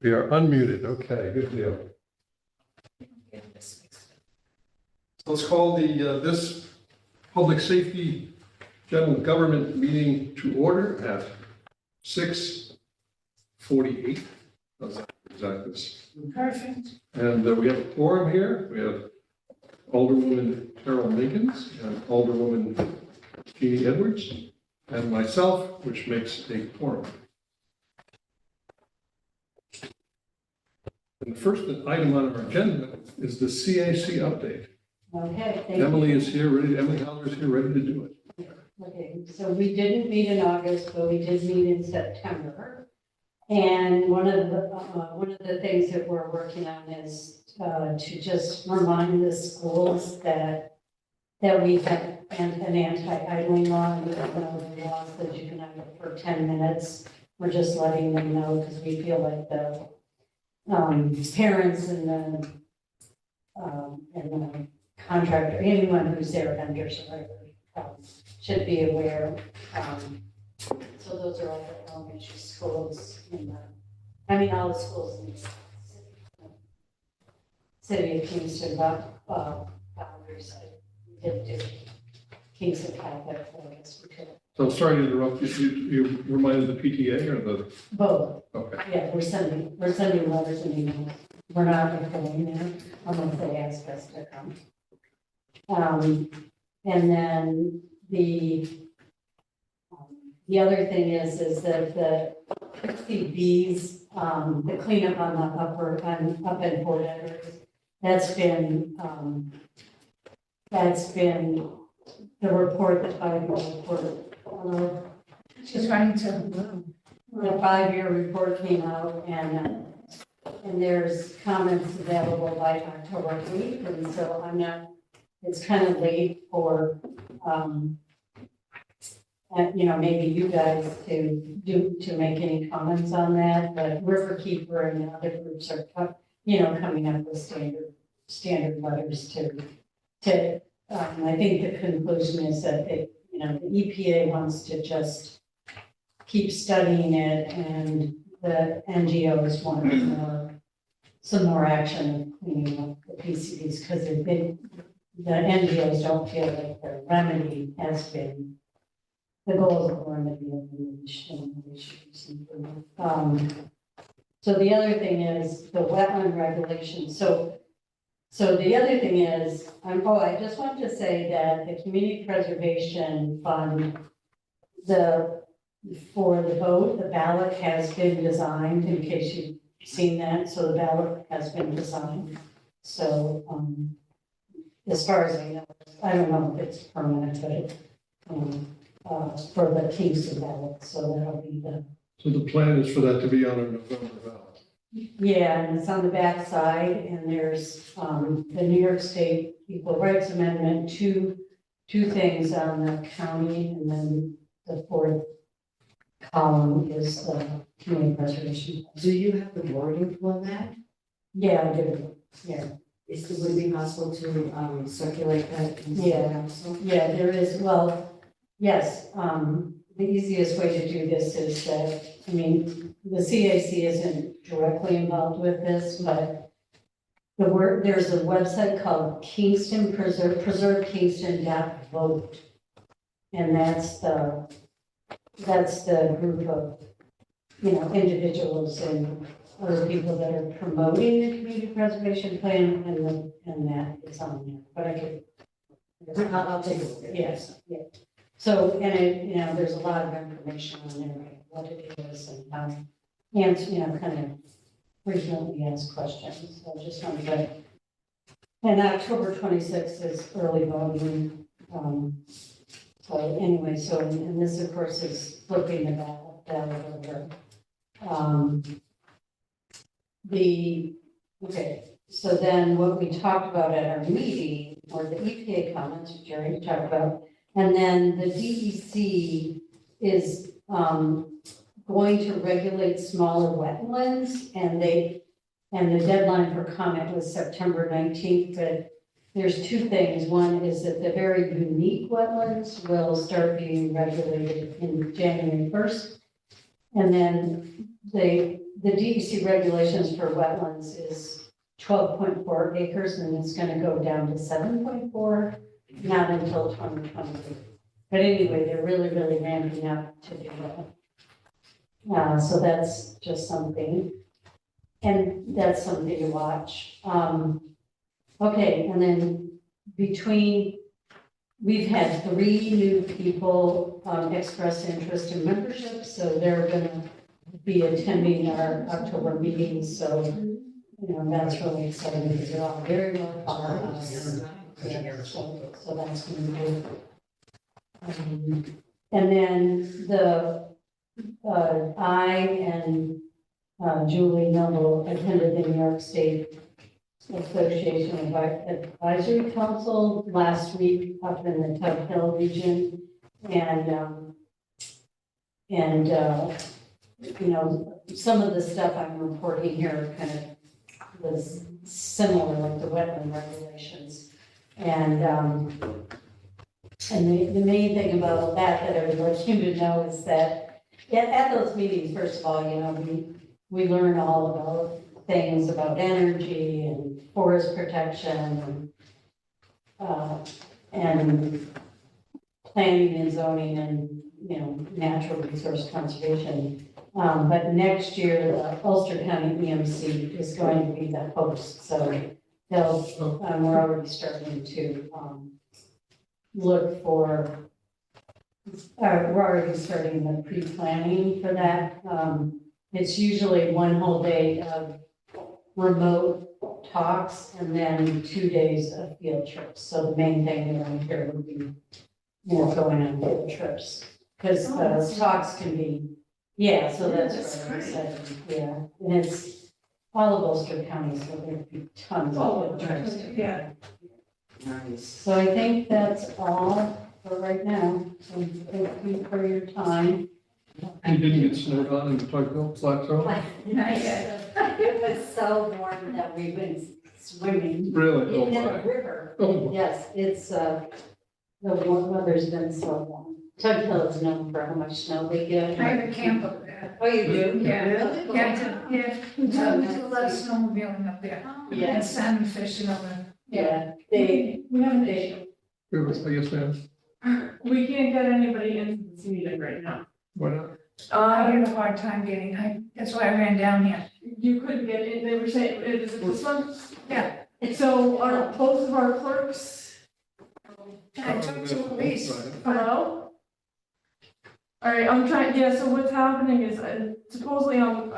We are unmuted. Okay, good deal. Let's call this public safety general government meeting to order at 6:48. How's that exact this? Perfect. And we have a quorum here. We have Alderwoman Carol Minkins and Alderwoman Jeannie Edwards and myself, which makes a quorum. And the first item on our agenda is the CAC update. Okay, thank you. Emily is here, Emily Howler is here, ready to do it. Okay, so we didn't meet in August, but we did meet in September. And one of the things that we're working on is to just remind the schools that we have an anti-idling law, and we have no laws that you can idle for 10 minutes. We're just letting them know because we feel like the parents and the contractor, anyone who's their vendors or whatever, should be aware. So those are all the elementary schools all the schools in the city of Kingston, boundaries. We did do Kingston Catholic, I guess we could. So sorry to interrupt you. You reminded the PTA or the? Both. Okay. Yeah, we're sending letters and emails. We're not going there unless they ask us to come. And then the other thing is that the PCBs, the cleanup on the up and Fort Edwards, that's been the report, the 5-year report. She's running to. The 5-year report came out and there's comments available by October 8th, and so it's kind of late for, maybe you guys to make any comments on that, but Riverkeeper and the other groups are, coming up with standard letters to, I think the conclusion is that the EPA wants to just keep studying it, and the NGOs want some more action cleaning up the PCBs because the NGOs don't feel like the remedy has been, the goals of the remedy have been reached in the issues. So the other thing is the wetland regulation. So the other thing is, I just want to say that the Community Preservation Fund, for the vote, the ballot has been designed, in case you've seen that. So the ballot has been designed. So as far as I know, I don't know if it's permanent, but for the Kingston ballot. So that'll be So the plan is for that to be on a November ballot. Yeah, and it's on the back side, and there's the New York State Equal Rights Amendment, two things on the county, and then the fourth column is the community preservation. Do you have the wording for that? Yeah, I do. Yeah, Would it be possible to circulate that? Yeah. Yeah, there is. Well, yes. The easiest way to do this is that, the CAC isn't directly involved with this, but there's a website called Kingston preservekingston.vote. And that's the group of, individuals and other people that are promoting the community preservation plan, and that is on there. But I could, I'll take a look at it. yes, yeah. So, and there's a lot of information on there, like what it is and how, and, kind of frequently asked questions. So I just wanted to, and October 26th is early voting. So anyway, and this of course is flipping the ballot over. So then what we talked about at our meeting were the EPA comments, which Jerry talked about. And then the DEC is going to regulate smaller wetlands, and the deadline for comment was September 19th. But there's two things. One is that the very unique wetlands will start being regulated in January 1st. And then the DEC regulations for wetlands is 12.4 acres, and it's gonna go down to 7.4, not until 2022. But anyway, they're really, really ramping up to do that. So that's just something, and that's something to watch. Okay, and then we've had 3 new people express interest in membership, so they're gonna be attending our October meeting, so, that's really exciting, because they're all very well thought of. Yeah, so that's gonna be good. And then I and Julie Noble attended the New York State Association Advisory Council last week up in the Tug Hill region. Some of the stuff I'm reporting here kind of was similar, like the wetland regulations. And the main thing about that I would like you to know is that at those meetings, first of all, we learn all about things about energy and forest protection and planning and zoning and, natural resource conservation. But next year, the Ulster County EMC is going to be the host, so we're already starting to look for, we're already starting the pre-planning for that. It's usually one whole day of remote talks and then 2 days of field trips. So the main thing around here would be more going on field trips. Because those talks can be, so that's what I said, and it's all of Ulster County, so there'd be tons of field trips. Yeah. Nice. So I think that's all for right now. So thank you for your time. You didn't get snowed on in the Tug Hill Plateau? Not yet. It was so warm that we've been swimming Really? Oh, in the my. river. Oh, my. Yes, it's, the weather's been so warm. Tug Hill is known for how much snow they get. I have a camp up there. Oh, you do? Yeah. Really? Yeah, we do a lot of snowmobiling up there. Yeah, And salmon fishing over there. yeah, they, We have an they, issue. Yes, ma'am. We can't get anybody into this meeting right now. Why not? I had a hard time getting, that's why I ran down here. You couldn't get in, they were saying, is it this one? Yeah. So both of our clerks, And I talked to Elise. hello? All right, I'm trying, so what's happening is supposedly I'm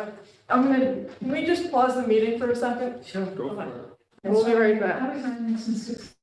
gonna, can we just pause the meeting for a second? Sure, go for it. We'll be right back. I was on this since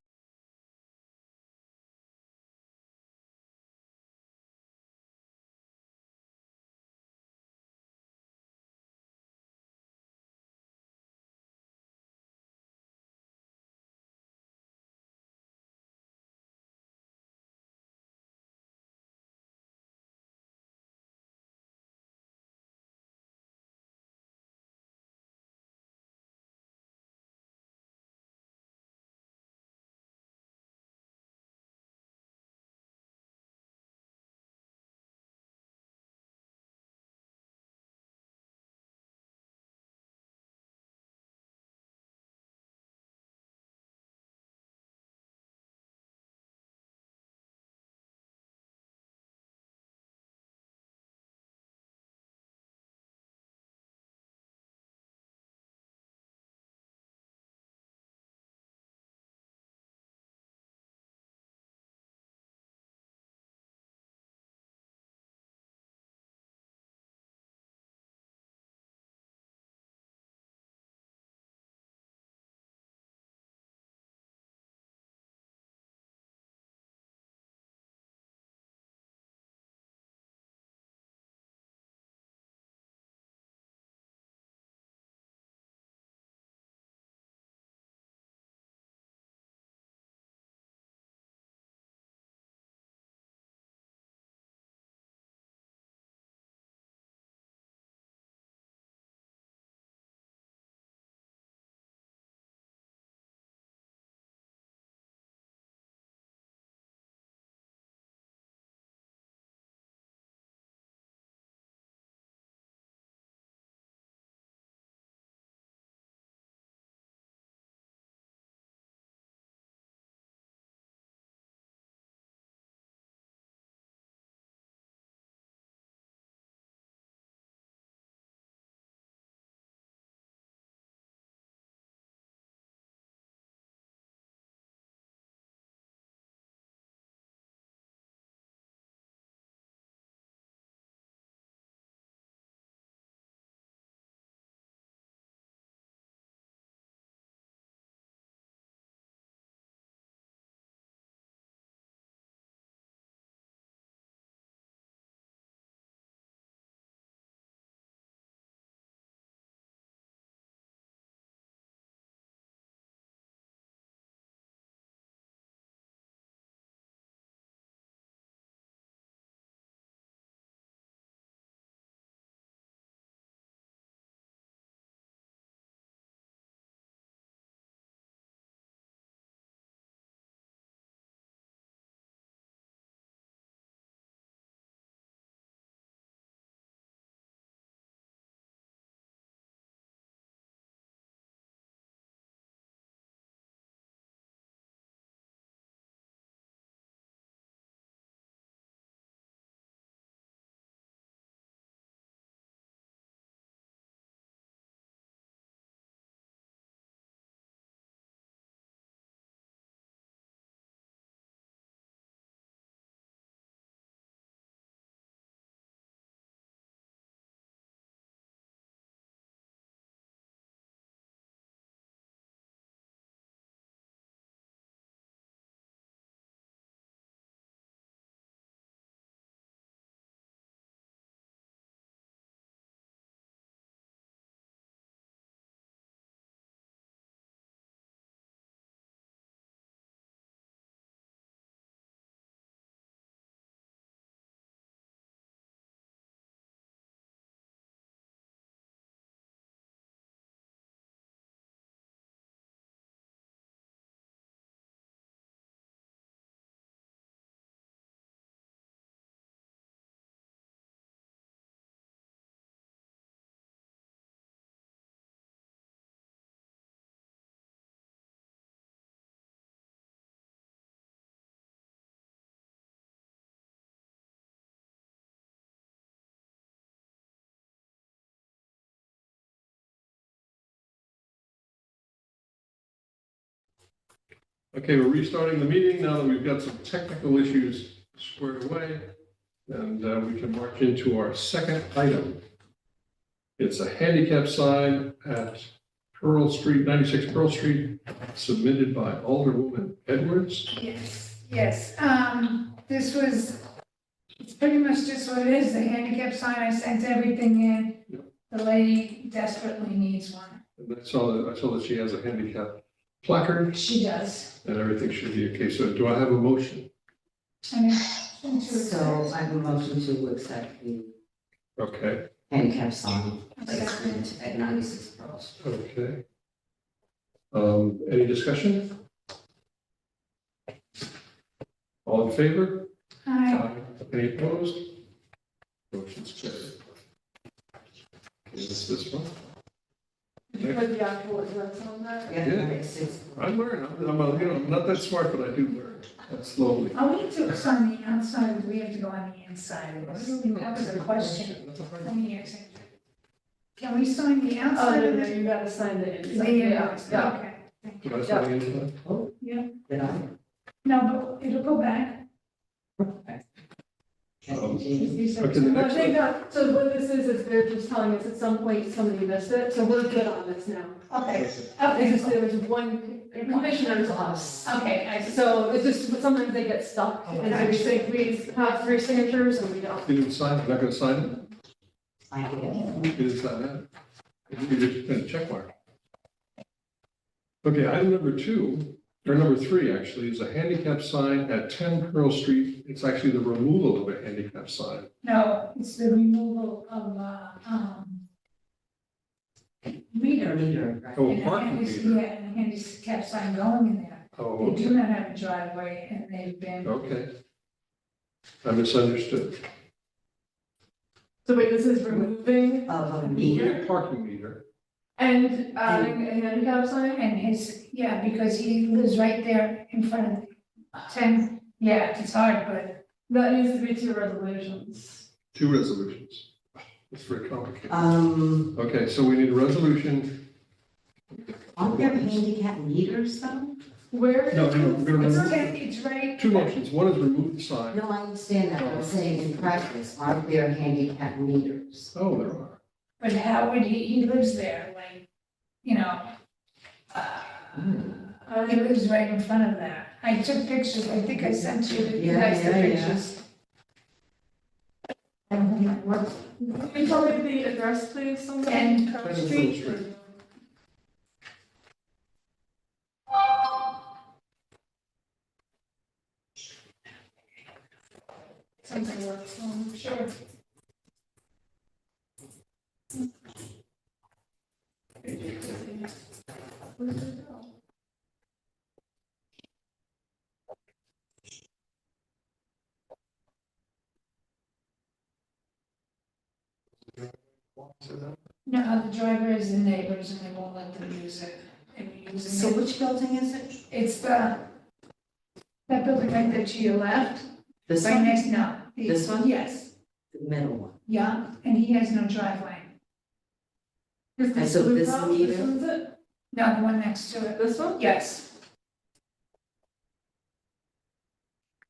Okay, we're restarting the meeting now that we've got some technical issues squared away. And we can march into our second item. It's a handicap sign at Pearl Street, 96 Pearl Street, submitted by Alderwoman Edwards. Yes, this was, it's pretty much just what it is, the handicap sign, I sent everything in. Yep. The lady desperately needs one. And I saw that she has a handicap placard She does. and everything should be okay. So do I have a motion? I mean, So I have a motion to accept the Okay, handicap sign Okay. placement at 96 Pearl Street. okay. Any discussion? All in favor? Aye. Any opposed? Motion's carried. Okay, that's this one. Did you put the actual address on that? Yeah, Yeah. 96. I learn, I'm not that smart, but I do learn, slowly. Are we to sign the outside, or do we have to go on the inside of this? That was a question. That's a hard Let me ask you. Can we sign the Oh, outside no, of no, this? you gotta sign the The inside. Yeah, inside, yeah. okay. Did I sign into that? Oh, Yeah, did I? no, but it'll go back. Um, You said Okay, the so. Well, I next think one. that, so what this is they're just telling us at some point somebody missed it, so we're good on this now. Okay, It's okay, just, there was one commissioner's office. okay, I see. So it's just, sometimes they get stuck, and so we think we have 3 signatures and we don't. You didn't sign, you're not gonna sign I did. it? You didn't sign that? You just put a check mark. Okay, item number 2, or number 3 actually, is a handicap sign at 10 Pearl Street. It's actually the removal of a handicap sign. No, it's the removal of, meter. Meter, right. Oh, And a parking handicap- meter. Yeah, and a handicap sign going in there. Oh, They do okay. not have a driveway, and they've been, Okay. I misunderstood. So wait, this is removing Of a We meter. have parking meter. and adding a handicap sign? and his, yeah, because he lives right there in front of 10, yeah, it's hard, but That needs to be 2 resolutions. 2 resolutions. It's very complicated. Okay, so we need a resolution. Aren't there handicap meters though? Where? No, no, we're gonna it's, remove it's right. 2 motions. One is remove the sign. No, I understand that, but I'm saying in practice, aren't there handicap meters? Oh, there are. But how would he lives there, like, you know, he lives right in front of that. I took pictures, I think I sent you the Yeah, guys the yeah, yeah. pictures. I don't think it works. Can you tell me the address, please, somebody? 10 Pearl 10 Pearl Street. Street. Something works, I'm sure. No, the driver is the neighbors and they won't let them use it. They were using So it. which building is it? It's that building right there to your left, This right one? next, no. the- This one? Yes, The middle one. yeah, and he has no driveway. Is And so blue this house, meter- This one's it? No, the one next to it. This one? Yes.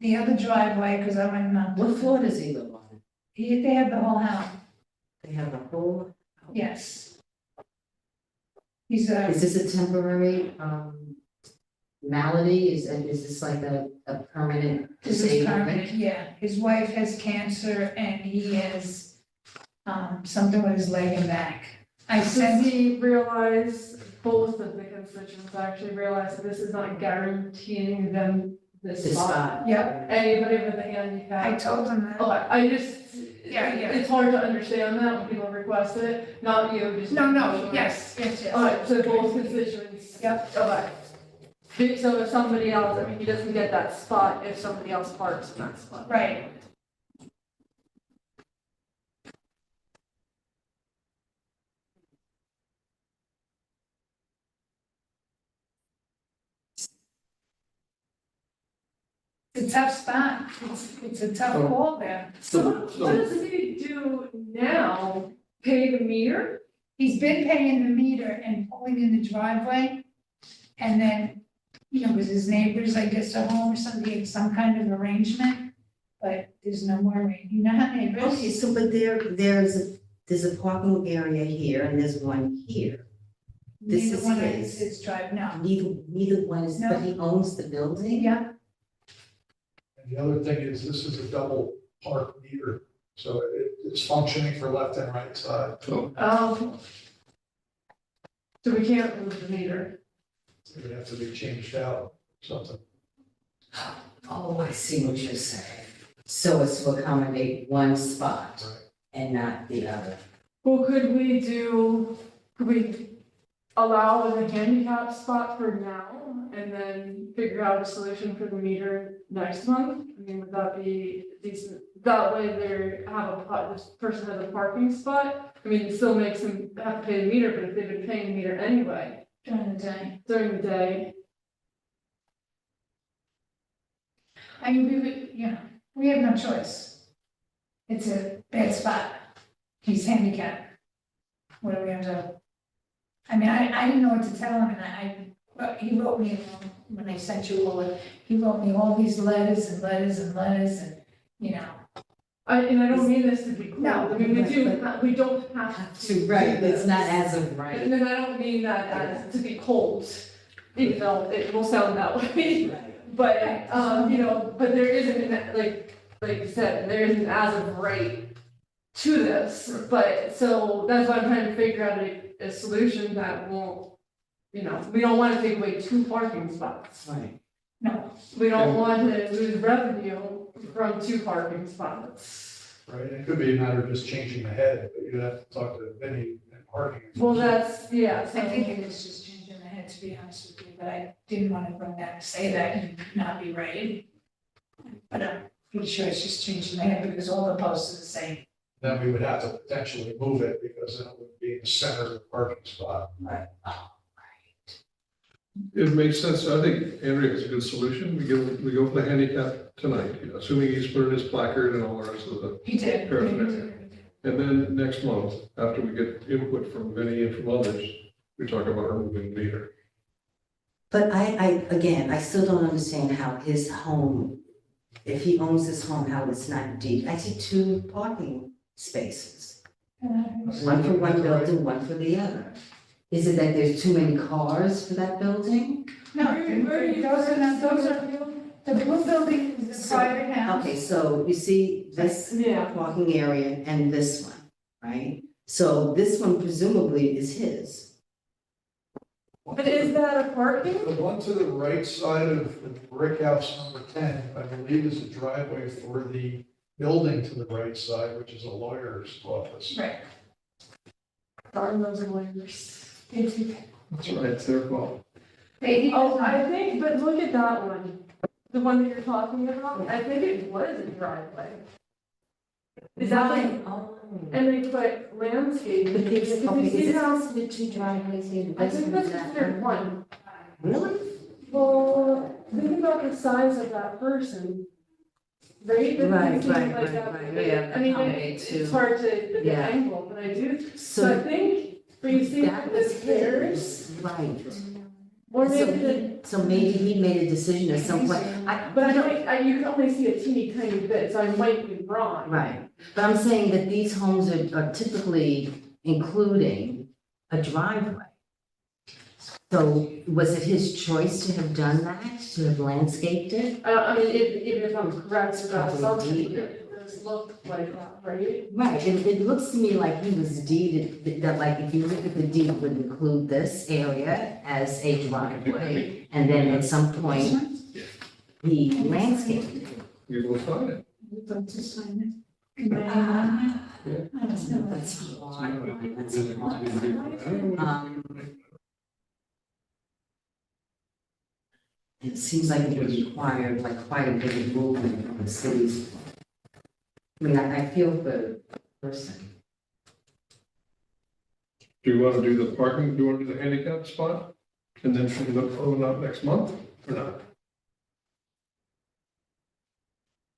The other driveway, because I went on. What floor does he live on? They have the whole house, They have a whole, yes. He's is this a temporary, malady? Is this like a permanent this is disablement? permanent, yeah. His wife has cancer and he has, something with his leg and back. I Does sent, he realize, both of the constituents actually realize that this is not guaranteeing them this This spot? spot? Yep. Anybody with a I handicap? told him that. Okay, I just, Yeah, yeah. it's hard to understand that when people request it, not you, just. No, yes, yes, yes. Alright, so both constituents? Yep. Okay. So if somebody else, I mean, he doesn't get that spot if somebody else parks in that spot. Right. It's a tough spot. It's a tough call there. So what does he do now? Pay the meter? He's been paying the meter and pulling in the driveway. And then you know, with his neighbors, I guess, at home or something, some kind of arrangement, but there's no more rain. You know how neighbors? Okay, so but there's a parking area here and there's one here. this Neither is one his. is drive, no. Neither one is, but he owns the building? Yeah, And the other thing is, this is a double park meter, so it's functioning for left and right side. So, So we can't move the meter. It would have to be changed out, something. Oh, I see what you're saying. So it's to accommodate one spot Right. and not the other. Well, could we allow the handicap spot for now and then figure out a solution for the meter next month? I mean, would that be decent? That way this person has a parking spot. I mean, it still makes them have to pay the meter, but if they've been paying the meter anyway during the day. during the day. I mean, we would, you know, we have no choice. It's a bad spot. He's handicapped. What are we gonna do? I mean, I didn't know what to tell him, and but he wrote me, when I sent you all, he wrote me all these letters and letters and letters, and, you know. And I don't mean this to be cold. No, I mean, we don't have to. Right, do it's this. not as of right. And then I don't mean that as to be cold, even though it will sound that way. But, you know, but there isn't, like you said, there isn't as of right to this. Right. But, so that's why I'm trying to figure out a solution that won't, you know, we don't want to take away 2 parking spots. Right. No, We don't want to lose revenue from 2 parking spots. Right, it could be a matter of just changing the head, but you'd have to talk to Vinnie and parking. Well, that's, yeah, I think so, it is just changing the head, to be honest with you, but I didn't want to bring that and say that and not be right. But I'm pretty sure it's just changing the head because all the posts are the same. Then we would have to potentially move it because then it would be in the center of the parking spot. it makes sense. I think Andrea has a good solution. We go for the handicap tonight, you know, assuming he's put in his placard and all the rest of the. He did. Perfect. And then next month, after we get input from Vinnie and from others, we talk about removing the meter. But again, I still don't understand how his home, if he owns this home, how it's not deed. I see 2 parking spaces. One for one building, one for the other. Is it that there's too many cars for that building? No, those are, the blue building is the private house. Okay, so you see this yeah. parking area and this one, right? So this one presumably is his. But is that a parking? The one to the right side of the brick house number 10, I believe is a driveway for the building to the right side, which is a lawyer's office. Right. Darn those lawyers. That's right, it's their fault. Oh, I think, but look at that one, the one that you're talking about, I think it was a driveway. Is that like, and they put landscaping, But if there's, you okay, see is how, this the 2 driveways here? I think that's considered one. Really? Well, think about the size of that person. Right? Doesn't Right, it seem right, like right, that- right, yeah, I mean, accommodate it's two. hard to look at Yeah. angle, but I do, so I So think, but you see that the was stairs, his, right. or So maybe the. So maybe he made a decision at some point. But you can only see a teeny tiny bit, so I might be wrong. Right, but I'm saying that these homes are typically including a driveway. So was it his choice to have done that, to have landscaped it? I mean, even if I'm correct with that Probably assumption, deed. it does look like that, right? Right, it looks to me like he was deeded, that like if you look at the deed would include this area as a driveway. And then at some point, he landscaped it. We will find it. That's fine. That's hard, that's hard. It seems like it would require like quite a bit of movement from the cities. I mean, I feel for the person. Do you want to do the parking, do you want to do the handicap spot? And then we look for it up next month or not?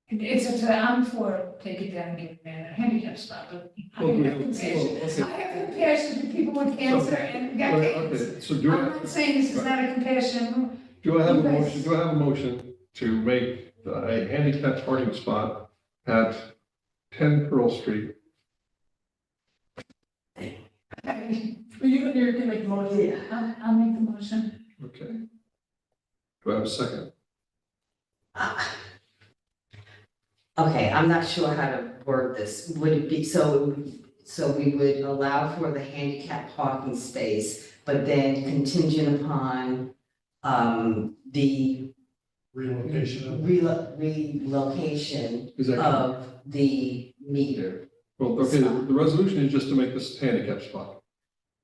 It's up to, I'm for take it down and give a man a handicap spot, but I Okay, have compassion. okay. I have compassion for people with cancer and Well, decades. Okay, so do I'm it, not saying this is not a compassion, Do I have a You guys- motion, do I have a motion to make a handicap parking spot at 10 Pearl Street? You can make a motion. I'll make the motion. Okay. Do I have a second? Okay, I'm not sure how to word this. Would it be, so we would allow for the handicap parking space, but then contingent upon, the Relocation of. relocation Is that, of the meter. well, okay, the resolution is just to make this handicap spot.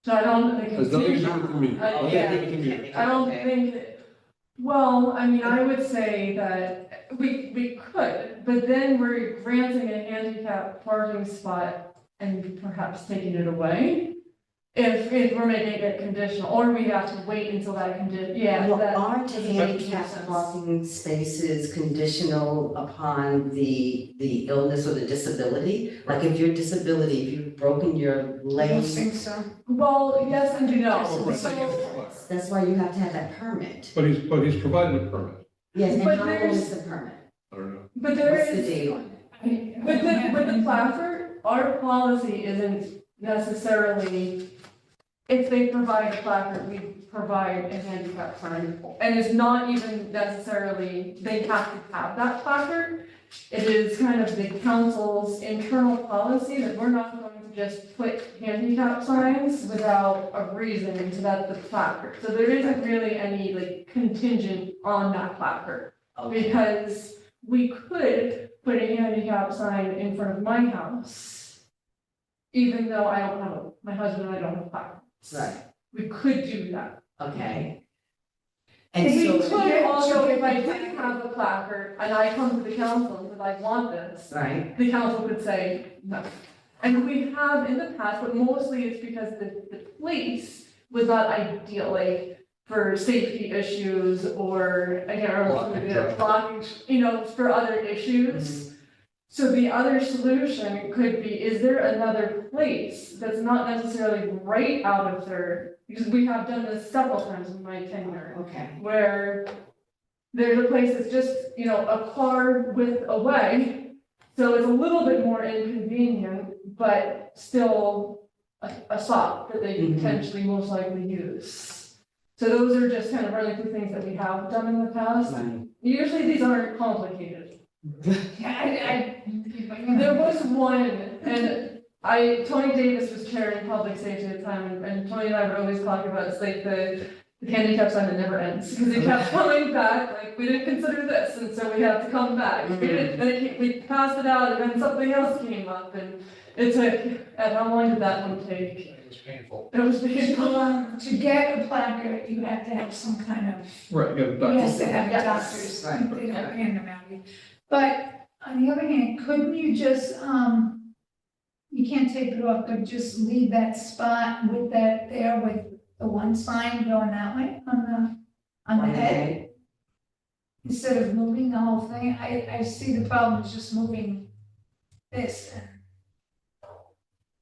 So I don't think. Has nothing to do with the meter. I- Nothing yeah. to do with the meter. I don't think, well, I mean, I would say that we could, but then we're granting a handicap parking spot and perhaps taking it away. If we're making it conditional, or we have to wait until that Well, that. aren't doesn't make handicap sense. parking spaces conditional upon the illness or the disability? Like if your disability, if you've broken your I don't leg, think so. Well, yes and no, Oh, right. so, that's why you have to have that permit. But he's provided a permit. Yes, and But how old there's- is the permit? I don't know. but there What's the is, date on it? with the placard, our policy isn't necessarily, if they provide a placard, we provide a handicap sign. And it's not even necessarily, they have to have that placard. It is kind of the council's internal policy that we're not going to just put handicap signs without a reason to that the placard. So there isn't really any like contingent on that placard. Okay. Because we could put a handicap sign in front of my house, even though I don't have, my husband and I don't have placards. Right, We could do that. okay. And We so, could also, if I didn't have the placard and I come to the council and said, I want this, right, the council could say no. And we have in the past, but mostly it's because the place was not ideal, like for safety issues or, I can't remember, blocking, for other issues. So the other solution could be, is there another place that's not necessarily right out of there? Because we have done this several times in my tenure, okay, where there's a place that's just, a car width away. So it's a little bit more inconvenient, but still a spot that they could Mhm. potentially most likely use. So those are just kind of running through things that we have done in the past. right. Usually these aren't complicated. Yeah, There was one, and Tony Davis was chairing public safety at the time, and Tony and I would always talk about, it's like the handicap sign that never ends, because it kept coming back, like, we didn't consider this, and so we have to come back. We didn't, then we passed it out, and then something else came up, and it took, and how long did that one take? It was painful. It was painful. to get a placard, you have to have some kind of, Right, you got a you doctor. have to have Yes. doctors, Right. they don't hand them out. But on the other hand, couldn't you just, you can't take it off, but just leave that spot with that there with the one sign going that way on the head? Instead of moving the whole thing, I see the problem is just moving this.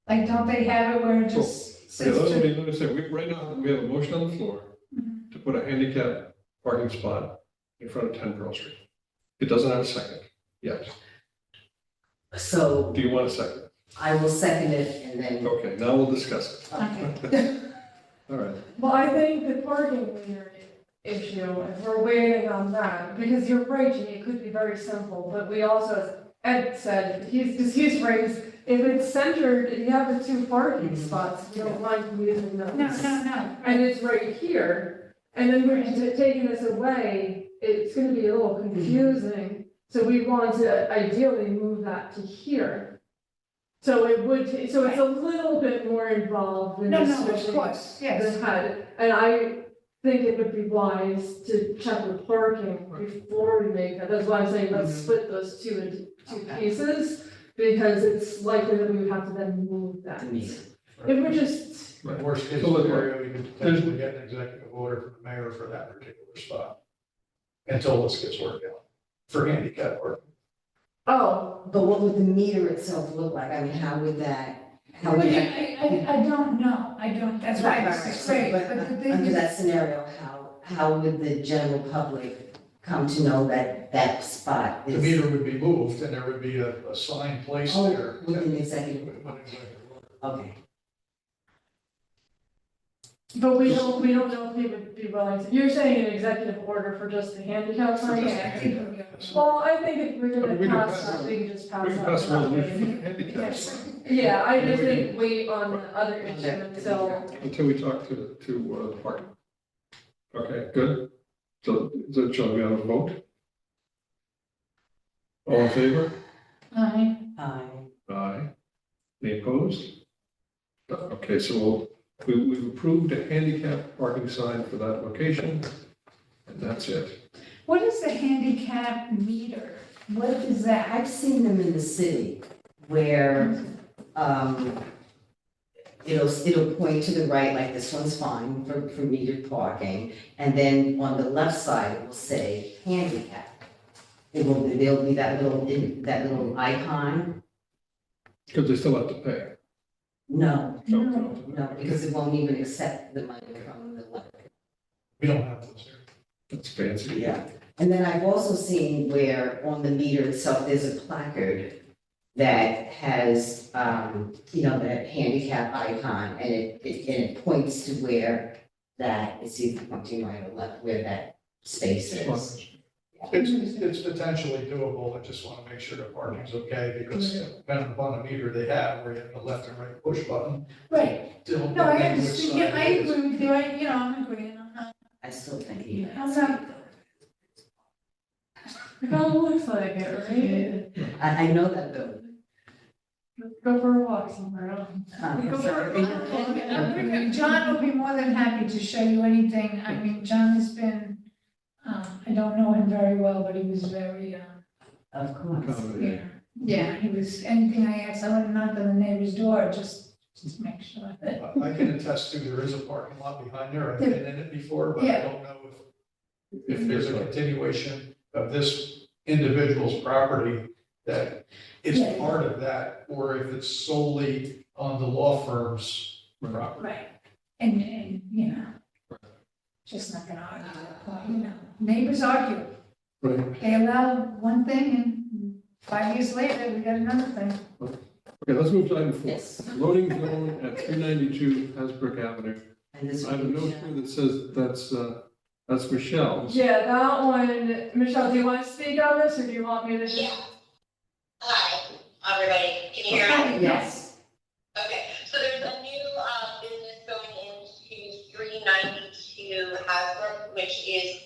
Like, don't they have it where it just Okay, says to? let me say, right now, we have a motion on the floor Mhm. to put a handicap parking spot in front of 10 Pearl Street. It doesn't have a second yet. So Do you want a second? I will second it and then, Okay, now we'll discuss it. Okay. All right. Well, I think the parking meter issue, if we're waiting on that, because you're right, Jeannie, it could be very simple, but we also, as Ed said, he's raised, if it's centered, if you have the two parking Mhm. spots, you don't mind using those. No. And it's right here, and then we're taking this away, it's gonna be a little confusing. So we want to ideally move that to here. So it would, so it's a little bit more involved than No, just of switching course, yes. the head. And I think it would be wise to check the parking before we make that. That's why I'm saying let's split those two into two Okay. pieces, because it's likely that we would have to then move that. the meter. If we're just, In worst case So look, scenario, you could potentially get an executive order from the mayor for that particular spot. Until this gets worked out, for handicap or. oh, But what would the meter itself look like? I mean, how would that, how Well, would yeah, that? I don't know, that's why Right, it's right, straight, right. but the thing Under is, that scenario, how would the general public come to know that that spot The is? meter would be moved and there would be a sign placed Oh, there. with an executive, With an executive order. okay. But we don't know if he would be willing to, you're saying an executive order for just the handicap sign? Yeah, I think it'll be okay. Well, I think if we're I mean, gonna we can pass pass that, we can just pass We that. can pass a without resolution waiting. for the handicap Yes. sign Yeah, I just think wait on the other issue until, until we talk to the party. Okay, good. So shall we have a vote? All in favor? Aye. Aye. Any opposed? Okay, so we've approved a handicap parking sign for that location, and that's it. What is the handicap meter? What is that? I've seen them in the city where, it'll point to the right, like this one's fine for metered parking. And then on the left side, it will say handicap. There'll be that little icon. Because they still have to pay. No, So- no, because it won't even accept the money from the left. We don't have those here. That's fancy. Yeah, and then I've also seen where on the meter itself, there's a placard that has, that handicap icon, and it points to where that, it's either pointing right or left, where that space is. It's potentially doable, I just want to make sure the parking's okay, because depending upon the meter they have, where you have the left and right push button. Right. Still No, I depending which understand, side yeah, I it is. agree with you, I'm agreeing, I still think you. I'm not. it kind of looks like it, right? I know that building. Let's go for a walk somewhere else. Go for a- John will be more than happy to show you anything, I mean, John has been, I don't know him very well, but he was very, Of course. yeah, he was, anything I asked, I went and knocked on the neighbor's door, just to make sure that. I can attest to, there is a parking lot behind there, I've been in it before, but I Yeah. don't know if there's a continuation of this individual's property that is Yeah. part of that, or if it's solely on the law firm's property. Right, and, just not gonna argue, neighbors argue, Right. they allow one thing and 5 years later, we got another thing. Okay, let's move to item 4. Yes. Loading zone at 392 Hasbrook Avenue. And this I have a note here that says that's Michelle's. Yeah, that one, Michelle, do you want to speak on this, or do you want me to just? Yeah. Hi, everybody. Can you hear me? Yes. Okay, so there's a new business going into 392 Hasbrook, which is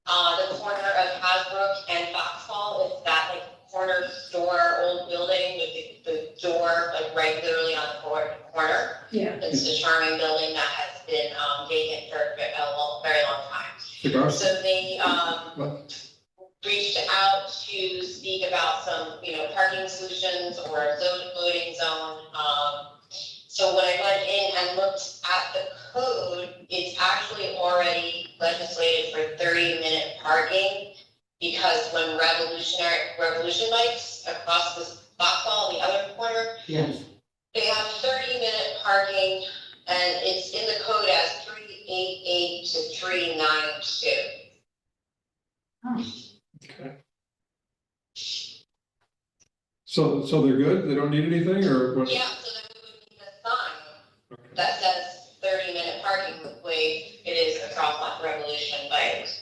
the corner of Hasbrook and Foxhall. It's that corner store, old building with the door right literally on the corner. Yeah. It's a charming building that has been vacant for a very long time. Cigar. So they reached out to speak about some, parking solutions or loading zone. So when I went in and looked at the code, it's actually already legislated for 30-minute parking, because when Revolution bikes across the Foxhall, the other corner, Yes. they have 30-minute parking, and it's in the code as 388 to 392. Okay. So they're good? They don't need anything, or what? Yeah, so then we would need a sign that says 30-minute parking the way it is across on Revolution bikes.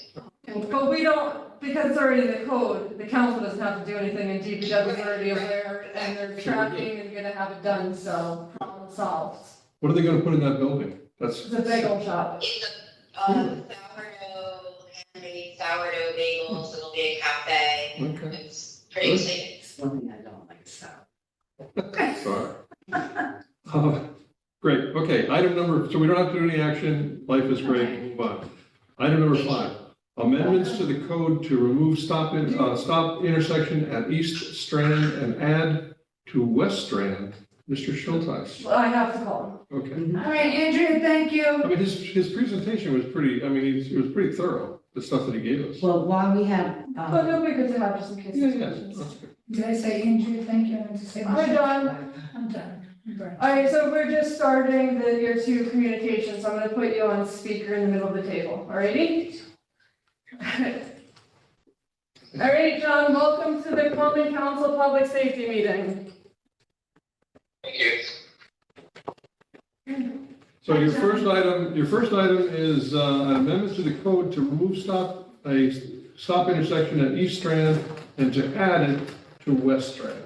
But we don't, because it's already in the code, the council doesn't have to do anything, and DPW is already aware, and they're tracking and gonna have it done, so problem solved. What are they gonna put in that building? That's, It's a bagel shop. It's a handmade sourdough bagel, so it'll be a cafe. okay, It's pretty exciting. It's one thing I don't like, so. sorry. Great, okay, item number, so we don't have to do any action, life is great, we'll move on. Item number 5, amendments to the code to remove stop intersection at East Strand and add to West Strand. Mr. Schulteis, I have to call okay. All right, Andrea, thank you. I mean, his presentation was pretty, it was pretty thorough, the stuff that he gave us. Well, while we have, him, but it'll be good to have just in case. Yeah, there's yeah, questions. that's good. Did I say Andrea, thank you? I meant to say We're Michelle. done. I'm done. All right, so we're just starting the year 2 communication, so I'm gonna put you on speaker in the middle of the table, alrighty? All right, John, welcome to the Common Council Public Safety Meeting. Thank you. So your first item is an amendment to the code to remove a stop intersection at East Strand and to add it to West Strand.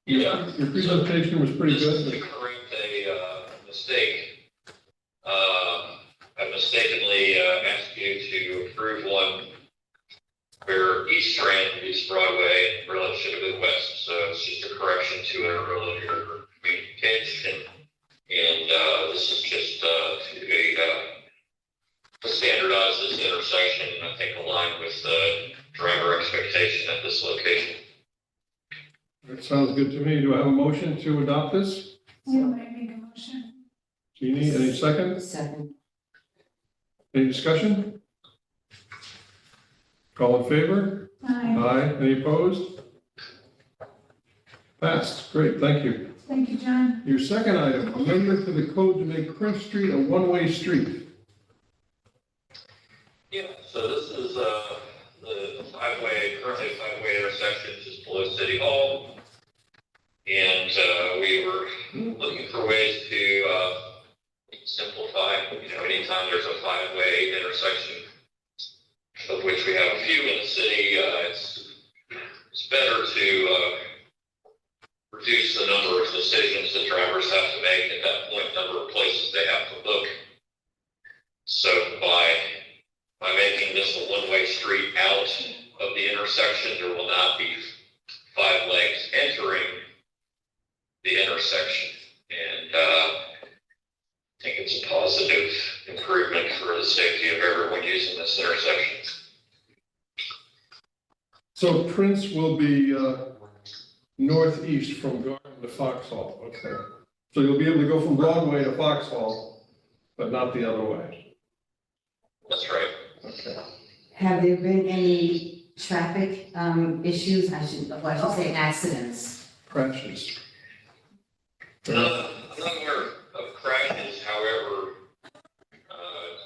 Yeah. Your presentation was pretty Just good. to correct a mistake, I mistakenly asked you to approve one where East Strand meets Broadway, and really it should have been west. So it's just a correction to an earlier communication. And this is just to standardize this intersection, and I think align with the driver expectation at this location. That sounds good to me. Do I have a motion to adopt this? You might make a motion. Jeannie, any second? Second. Any discussion? All in favor? Aye. Aye. Any opposed? Passed. Great, thank you. Thank you, John. Your second item, amendment to the code to make Prince Street a one-way street. Yeah, so this is the currently five-way intersection just below City Hall. And we were looking for ways to simplify, anytime there's a five-way intersection, of which we have a few in the city, it's better to reduce the number of decisions that drivers have to make at that point, number of places they have to look. So by making this a one-way street out of the intersection, there will not be 5 lanes entering the intersection. And I think it's a positive improvement for the safety of everyone using this intersection. So Prince will be northeast from Garden to Foxhall, okay. So you'll be able to go from Broadway to Foxhall, but not the other way. That's right. Okay. Have there been any traffic issues? I should say accidents. Crashes. I'm not aware of crashes, however,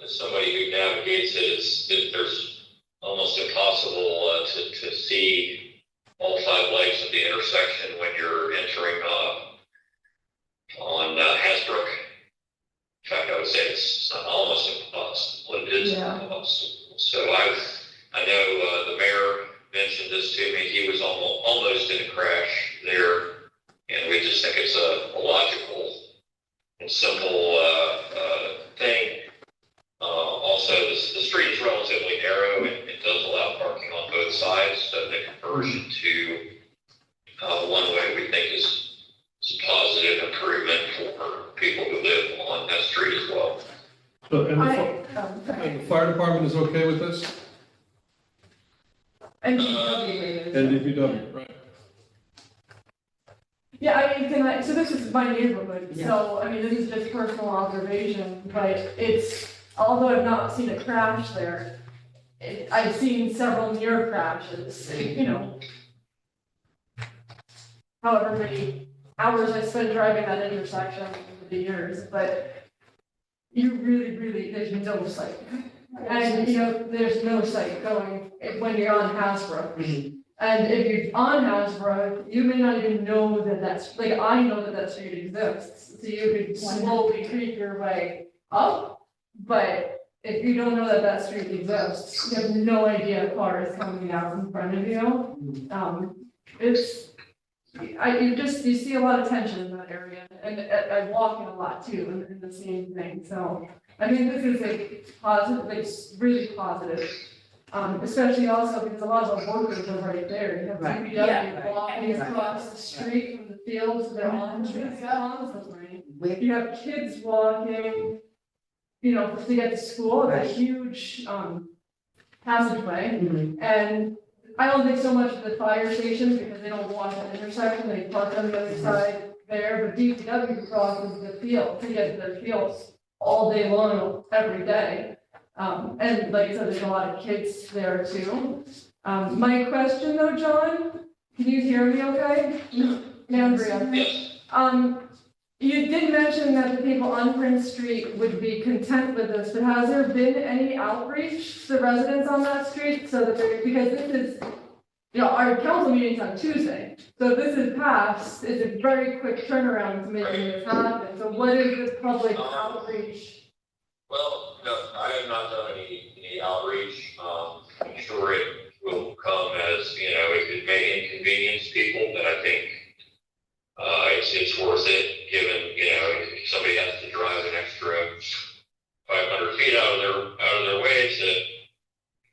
as somebody who navigates it, there's almost impossible to see all 5 lanes of the intersection when you're entering on Hasbrook. In fact, I would say it's almost impossible. It is impossible. So I know the mayor mentioned this to me. He was almost in a crash there, and we just think it's a logical and simple thing. Also, the street is relatively narrow, and it does allow parking on both sides, so the conversion to one-way we think is a positive improvement for people who live on that street as well. So, and the fire department is okay with this? And And DPW, right? yeah, I mean, so this is my neighborhood, Yeah. so, I mean, this is just personal observation, but although I've not seen a crash there, I've seen several near crashes, however many hours I spent driving that intersection over the years, but you really, there's no sight. And, there's no sight going when you're on Hasbrook. And if you're on Hasbrook, you may not even know that I know that street exists. So you could slowly creep your way up, but if you don't know that street exists, you have no idea a car is coming out in front of you. You see a lot of tension in that area, and I walk in a lot too, in the same thing, so I think this is a positive, really positive. Especially also because a lot of the workers are right there, you have Right. DPW walking across the street from the fields, they're on the street constantly. Where, You have kids walking, to get to school, it's a huge, passageway. And I don't think so much of the fire stations, because they don't walk that intersection, they park on the other side there, but DPW crosses the field, to get to their fields all day long, every day. And like I said, there's a lot of kids there too. My question though, John, can you hear me okay? Andrea? Yes. You did mention that the people on Prince Street would be content with this, but has there been any outreach to the residents on that street so that they're, because this is, you know, our council meeting's on Tuesday, so if this is passed, it's a very quick turnaround to making this happen, so what is the public outreach? Well, no, I have not done any outreach. I'm sure it will come as, you know, it may inconvenience people, but I think it's worth it, given, you know, if somebody has to drive an extra 500 feet out of their way to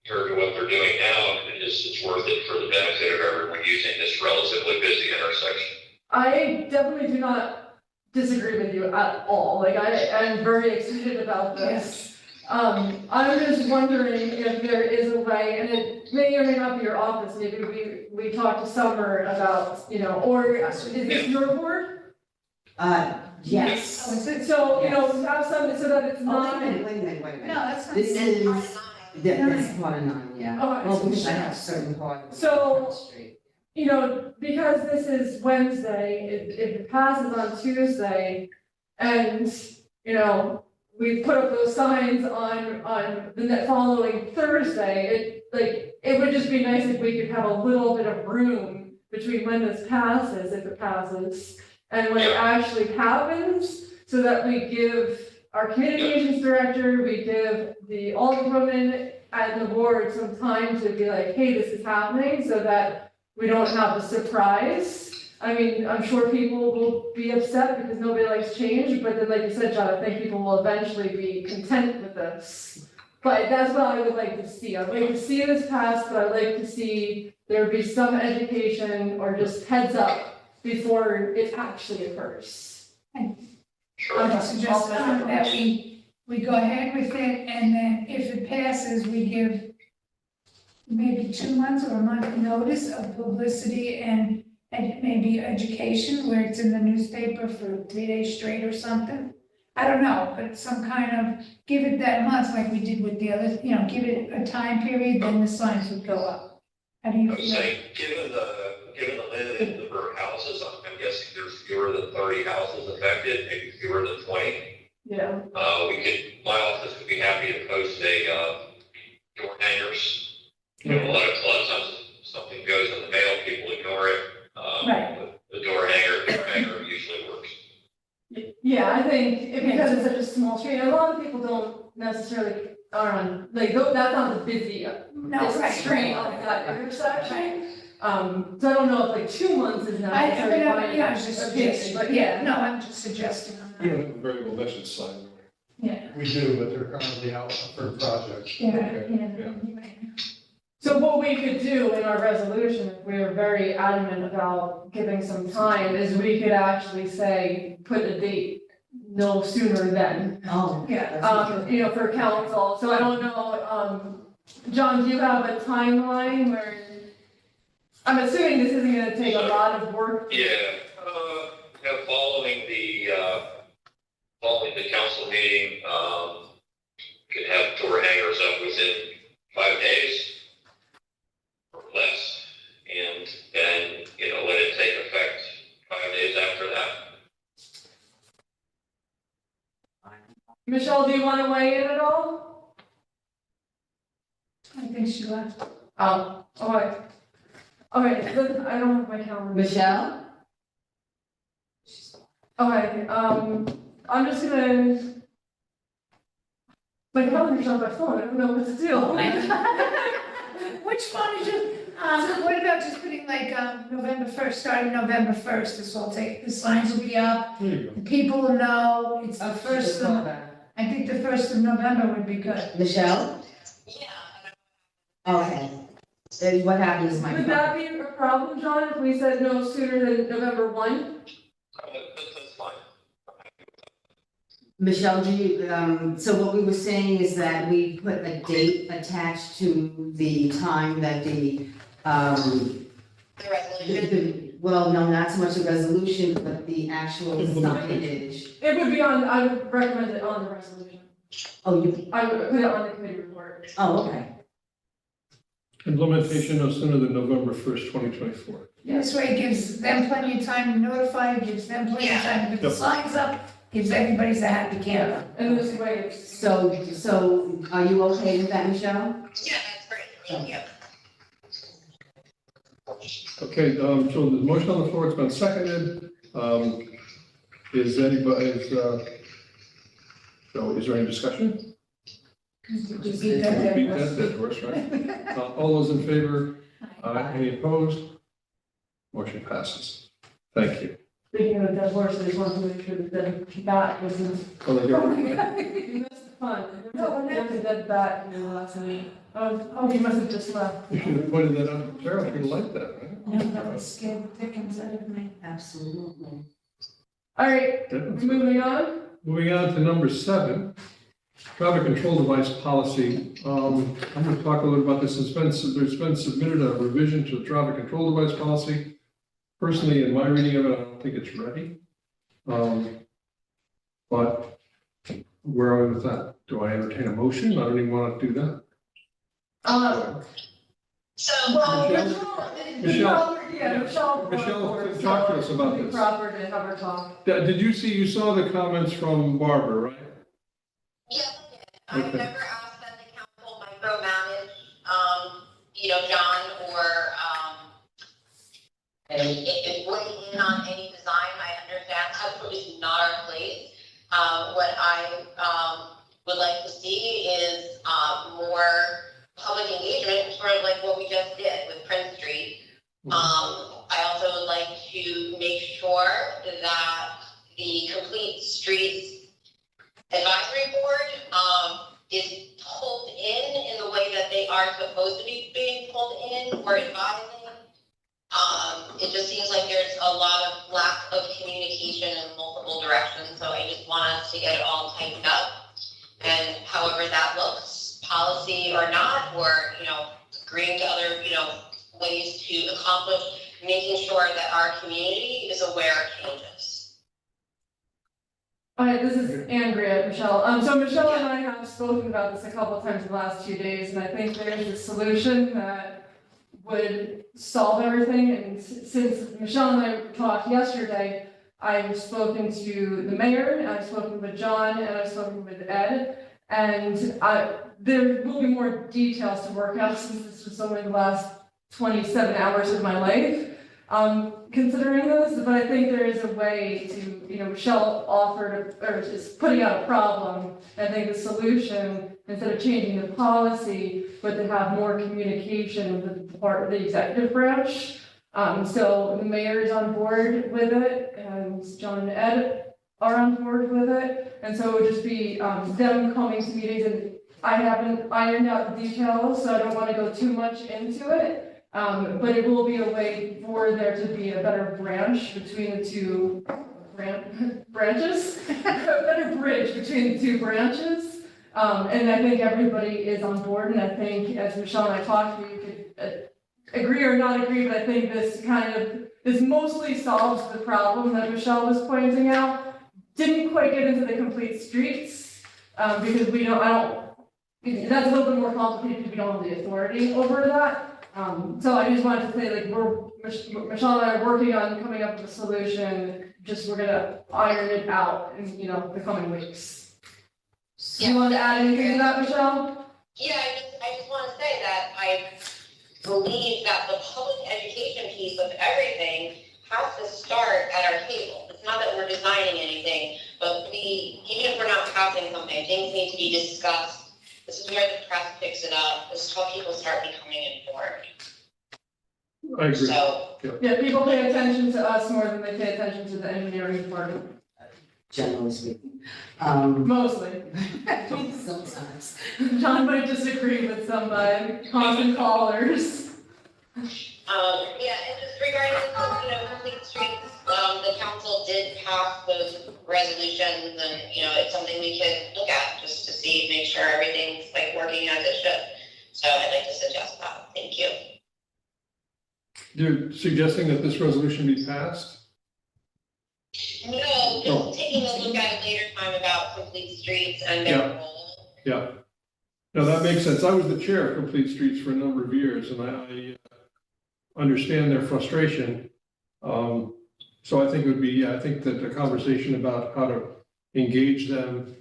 compared to what they're doing now, it's worth it for the benefit of everyone using this relatively busy intersection. I definitely do not disagree with you at all, like, I'm very excited about this. I'm just wondering if there is a way, and it may or may not be your office, maybe we talk to Summer about, you know, or is this your board? Yes. So, you know, have some, so that it's Oh, not. wait a minute. No, that's not. This is, Part of that's part of 9, yeah. Oh, Well, because I have certain part of So- the street. You know, because this is Wednesday, if it passes on Tuesday, and, you know, we put up those signs on the following Thursday, it would just be nice if we could have a little bit of room between when this passes, if it passes, and when it actually happens, so that we give our communications director, we give the alderwoman and the board some time to be like, hey, this is happening, so that we don't have a surprise. I mean, I'm sure people will be upset because nobody likes change, but then, like you said, John, I think people will eventually be content with this. But that's what I would like to see. I'd like to see this passed, but I'd like to see there be some education or just heads up before it actually occurs. Sure. I would suggest that we go ahead with it, and then if it passes, we give maybe 2 months or a month notice of publicity and maybe education, where it's in the newspaper for 3 days straight or something. I don't know, but some kind of, give it that month like we did with the other, you know, give it a time period, then the signs would go up. How do I you would feel? say, given the limited number of houses, I'm guessing there's fewer than 30 houses affected, maybe fewer than 20. Yeah. My office would be happy to post door hangers. You know, a lot of times something goes in the mail, people ignore it. Right. The door hanger usually works. Yeah, I think because it's such a small street, and a lot of people don't necessarily are on, like, that's not the busy No, right. street on that intersection. So I don't know if like 2 months is necessarily fine. I was just suggesting, but yeah, no, I'm just suggesting on You that. don't have a variable message sign. Yeah, We do, but they're currently out for projects. yeah, Okay, yeah. yeah. So what we could do in our resolution, if we're very adamant about giving some time, is we could actually say, put a date no sooner than, Oh. Yeah. that's what you know, for council. So I don't know, John, do you have a timeline where, I'm assuming this isn't gonna take a lot of work. Yeah, following the council meeting, could have door hangers up within 5 days or less, and then, you know, let it take effect 5 days after that. Michelle, do you wanna weigh in at all? I think she left. Oh, alright. Alright, then I don't have my calendar. Michelle? Okay, I'm just gonna. My calendar's on my phone, I don't know what to do. Which one is your, what about just putting like, November 1st, starting November 1st, this will take, the signs will be up, There you go. the people will know, it's the first of, Okay. I think the 1st of November would be good. Michelle? Yeah. Okay. Then what happens, my Would that be a problem, John, if we said no sooner than November 1? That's fine. Michelle, do you, so what we were saying is that we put a date attached to the time that The resolution. well, no, not so much the resolution, but the actual signage. It would be on, I would recommend it on the resolution. Oh, you, I would put it on the committee report. oh, okay. Implementation no sooner than November 1st, 2024. This way it gives them plenty of time to notify, gives them plenty of time to put the Yep. signs up, gives everybody's a happy camper. And this way, it's. So are you okay with that, Michelle? Yeah, that's great, thank you. Okay, so the motion on the floor has been seconded. Is there any discussion? Just beat that We'll dead beat horse. that dead horse, right? All those in favor? Any opposed? Motion passes. Thank you. Speaking of dead horse, I just wanted to make sure that the bat wasn't. Oh, they Oh go- my God, you missed the fun. There was a dead bat here last night. Oh, he must have just left. You should have pointed that out to Carol, she'd like that, right? No, that would scare the dickens out of me. Absolutely. All right, Yeah. moving on. Moving on to number 7, traffic control device policy. I'm going to talk a little about this. There's been submitted a revision to the traffic control device policy. Personally, in my reading of it, I don't think it's ready. But where are we with that? Do I entertain a motion? I don't even want to do that. So, Well, Michelle. Michelle. Michelle, talk to us about It'd be this. proper to have her talk. Did you saw the comments from Barbara, right? yes, I did. I've Okay. never asked that the council micromanage, John or, if weighing in on any design, I understand that is not our place. What I, would like to see is, more public engagement, sort of like what we just did with Prince Street. I also would like to make sure that the Complete Streets Advisory Board, is pulled in the way that they are supposed to be being pulled in or advising. It just seems like there's a lot of lack of communication in multiple directions, so I just want us to get it all tightened up. And however that looks, policy or not, or, agreeing to other, ways to accomplish, making sure that our community is aware of changes. Hi, this is Andrea, Michelle. So Michelle and I have spoken about this a couple of times in the last few days, and I think there is a solution that would solve everything. And since Michelle and I talked yesterday, I've spoken to the mayor, I've spoken with John, and I've spoken with Ed. And there will be more details to work out since this was only the last 27 hours of my life. Considering this, but I think there is a way to, Michelle offered, or is putting out a problem. I think the solution, instead of changing the policy, but to have more communication with the executive branch. So the mayor is on board with it, and John and Ed are on board with it. And so it would just be, them coming to meetings, and I haven't ironed out the details, so I don't want to go too much into it. But it will be a way for there to be a better branch between the two branches, a better bridge between the two branches. And I think everybody is on board, and I think as Michelle and I talked, we could agree or not agree, but I think this mostly solves the problem that Michelle was pointing out. Didn't quite get into the complete streets, because that's a little bit more complicated because we don't have the authority over that. So I just wanted to say, Michelle and I are working on coming up with a solution, we're gonna iron it out in, the coming weeks. You want to add anything to that, Michelle? Yeah, I just want to say that I believe that the public education piece of everything has to start at our table. It's not that we're designing anything, but even if we're not passing something, things need to be discussed. This is where the press picks it up. This is how people start becoming informed. I agree. So, Yeah, people pay attention to us more than they pay attention to the engineering department, Generally speaking. mostly. Sometimes. John might disagree with some constant callers. yeah, and just regarding, Complete Streets, the council did pass those resolutions and, it's something we can look at just to see, make sure everything's working as it should. So I'd like to suggest that. Thank you. You're suggesting that this resolution be passed? No, Oh. just taking a look at a later time about Complete Streets and their role. Yeah. No, that makes sense. I was the chair of Complete Streets for a number of years, and I understand their frustration. So I think it would be, I think that the conversation about how to engage them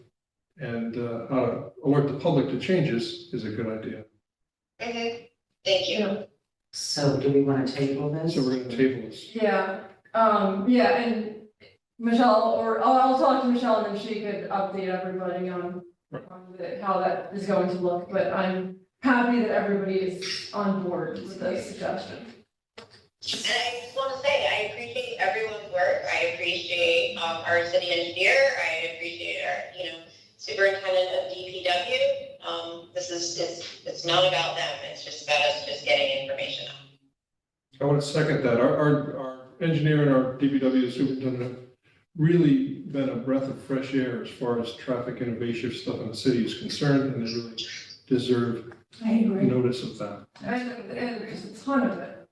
and how to alert the public to changes is a good idea. Thank you. So do we want to table this? So we're gonna table this. Yeah, yeah, and Michelle, or I'll talk to Michelle and then she could update everybody on how that is going to look, but I'm happy that everybody is on board with this suggestion. And I just want to say, I appreciate everyone's work. I appreciate our city engineer. I appreciate our, superintendent of DPW. It's not about them. It's just about us just getting information out. I want to second that. Our engineer and our DPW superintendent have really been a breath of fresh air as far as traffic and invasive stuff in the city is concerned, and they really deserve I agree. notice of that. And there's a ton of it.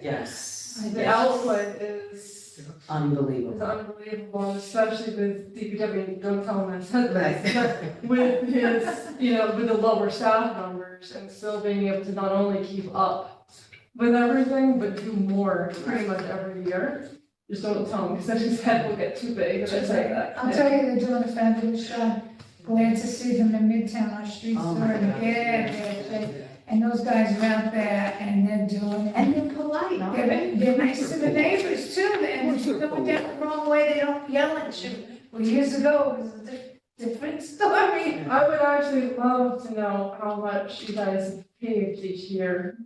Yes. The output is Unbelievable. unbelievable, especially with DPW, don't tell him I said this, but with his, with the lower staff numbers and still being able to not only keep up with everything, but do more pretty much every year. Just don't tell him, because then his head will get too big if I say that. I'll tell you, they're doing a fabulous job. Glad to see them in Midtown, our streets Oh, are my in God. bad shape. And those guys are out there and they're doing, And they're polite, aren't they? they're nice to the neighbors too. And if you're going down the wrong way, they don't yell at you. Well, years ago, it was a different story. I would actually love to know how much you guys have paved each year.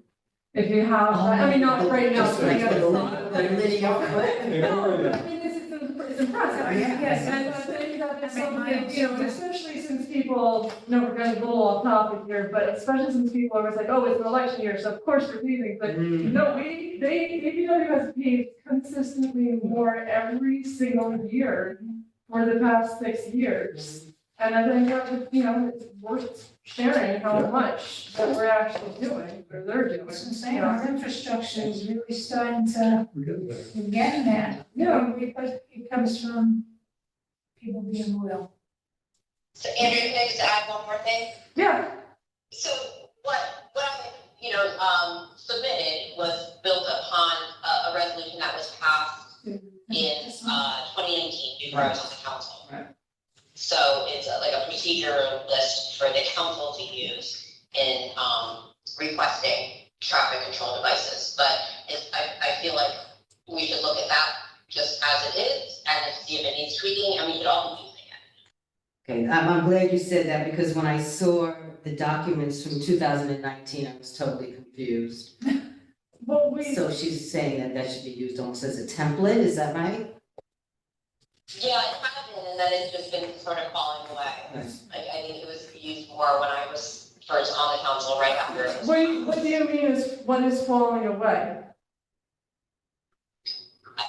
If you have, I mean, not right now, Just but like you the have The linear foot. No, I mean, it's impressive. Oh, yeah. Yes, and I think that it's something, especially since people, we're going a little off topic here, but especially since people are always like, oh, it's an election year, so of course we're paving, but no, DPW has paved consistently more every single year for the past 6 years. And I think that, it's worth sharing how much that we're actually doing, or they're doing. That's what I'm saying, our infrastructure is really starting to, We're getting there. we're getting there. Yeah. Because it comes from people being loyal. So Andrew, can I just add one more thing? Yeah, So what I, submitted was built upon a resolution that was passed in 2019 before I was on the council. Right. So it's like a procedure list for the council to use in requesting traffic control devices. But I feel like we should look at that just as it is and see if it needs tweaking, and we should all be using it. Okay, I'm glad you said that because when I saw the documents from 2019, I was totally confused. well, So she's saying that should be used almost as a template, is that right? Yeah, it has been, and then it's just been sort of falling away. Yes. Like, I think it was used more when I was first on the council, right after it was. what do you mean is, what is falling away? I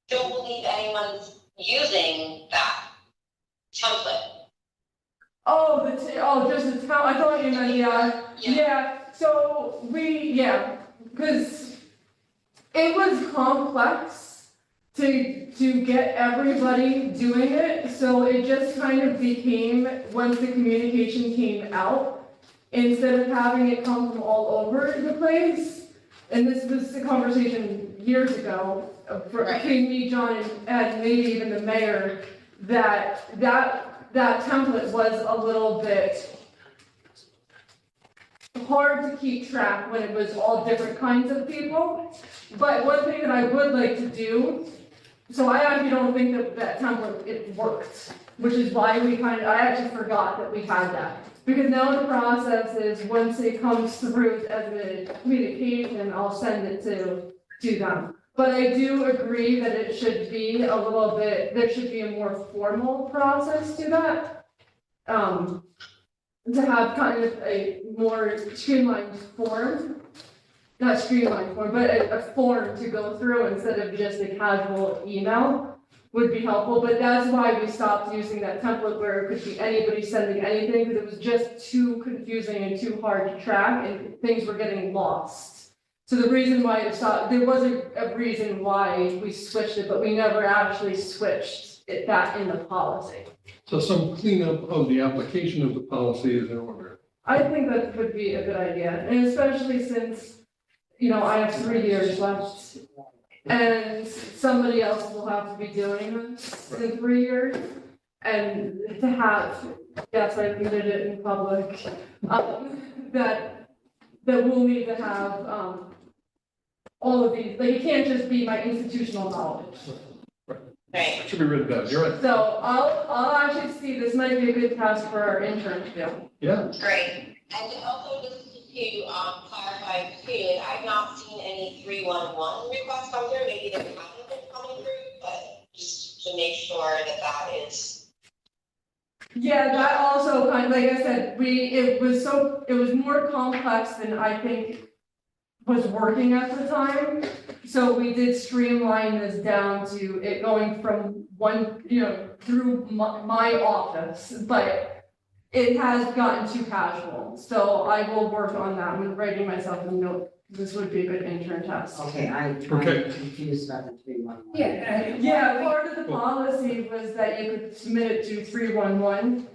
don't believe anyone's using that template. Oh, just the town, I thought you meant, yeah, so because it was complex to get everybody doing it, so it just kind of became, once the communication came out, instead of having it come from all over the place, and this was the conversation years ago, between me, John, and Ed, maybe even the mayor, that template was a little bit hard to keep track when it was all different kinds of people. But one thing that I would like to do, so I actually don't think that template, it worked, which is why I actually forgot that we had that. Because now the process is, once it comes through as a communication, I'll send it to them. But I do agree that it should be a little bit, there should be a more formal process to that. To have kind of a more streamlined form, not streamlined form, but a form to go through instead of just a casual email would be helpful. But that's why we stopped using that template where it could be anybody sending anything, because it was just too confusing and too hard to track and things were getting lost. So the reason why it stopped, there was a reason why we switched it, but we never actually switched that in the policy. So some cleanup of the application of the policy is in order. I think that would be a good idea, and especially since, you know, I have 3 years left. And somebody else will have to be doing this in 3 years. And to have, yes, I admitted it in public, that we'll need to have, all of these, like, it can't just be my institutional knowledge. Right. Should be written down, you're right. So I'll actually see, this might be a good task for our intern to do. Yeah, Great. And also just to clarify too, I've not seen any 311 requests come through. Maybe there haven't been coming through, but just to make sure that that is. Yeah, that also kind of, like I said, it was more complex than I think was working at the time. So we did streamline this down to it going from one, you know, through my office, but it has gotten too casual. So I will work on that. I'm writing myself a note. This would be a good intern task. Okay, I'm Okay. confused about the 311. Yeah. Yeah, part of the policy was that you could submit it to 311.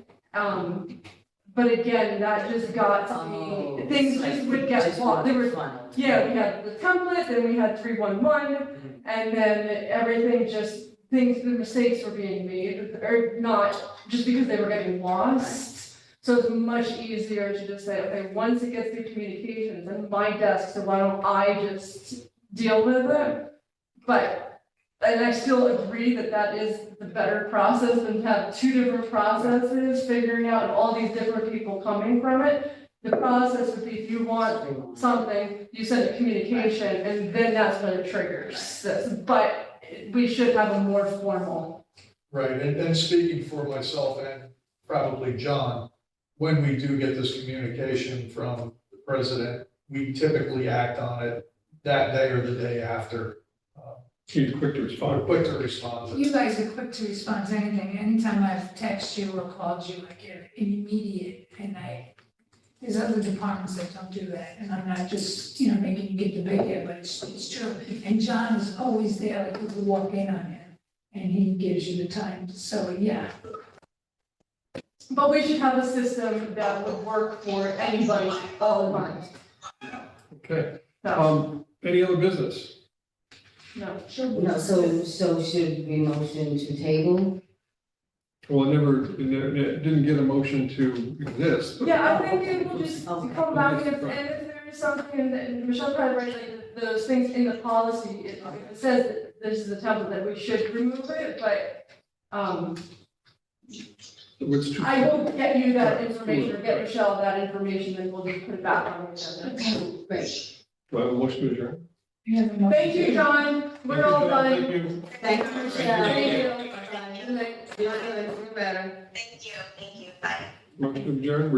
But again, that just got to Oh, be, things it's like just would get lost. There were, funneled. yeah, we had the template, then we had 311, and then everything just, the mistakes were being made, or not, just because they were getting lost. So it's much easier to just say, okay, once it gets through communications, and my desk, so why don't I just deal with it? But, and I still agree that that is the better process than to have two different processes, figuring out all these different people coming from it. The process would be, if you want something, you send a communication, and then that's when it triggers this. But we should have a more formal. Right, and speaking for myself and probably John, when we do get this communication from the president, we typically act on it that day or the day after. he's quick to respond. Quick to respond. You guys are quick to respond to anything. Anytime I've texted you or called you, I get immediate, and there's other departments that don't do that, and I'm not just, making you get the big head, but it's true. And John is always there, like, we walk in on him, and he gives you the time, so, yeah. But we should have a system that would work for anybody all the time. Okay, So, any other business? no. No, so should we motion to table? Well, it didn't get a motion to exist. but- Yeah, I think it will just Okay. come back, and if there is something, and Michelle tried to write like those things in the policy, if it says that this is a template, that we should remove it, but, It's too- I will get you that information, or get Michelle that information, and we'll just put it back on the agenda. Great. Do I have a motion to adjourn? Thank you, John, we're all done. Thank you. Thank you, Michelle. Thank you. Bye. Good night. You're good, you're better. Thank you. Bye. Motion to adjourn.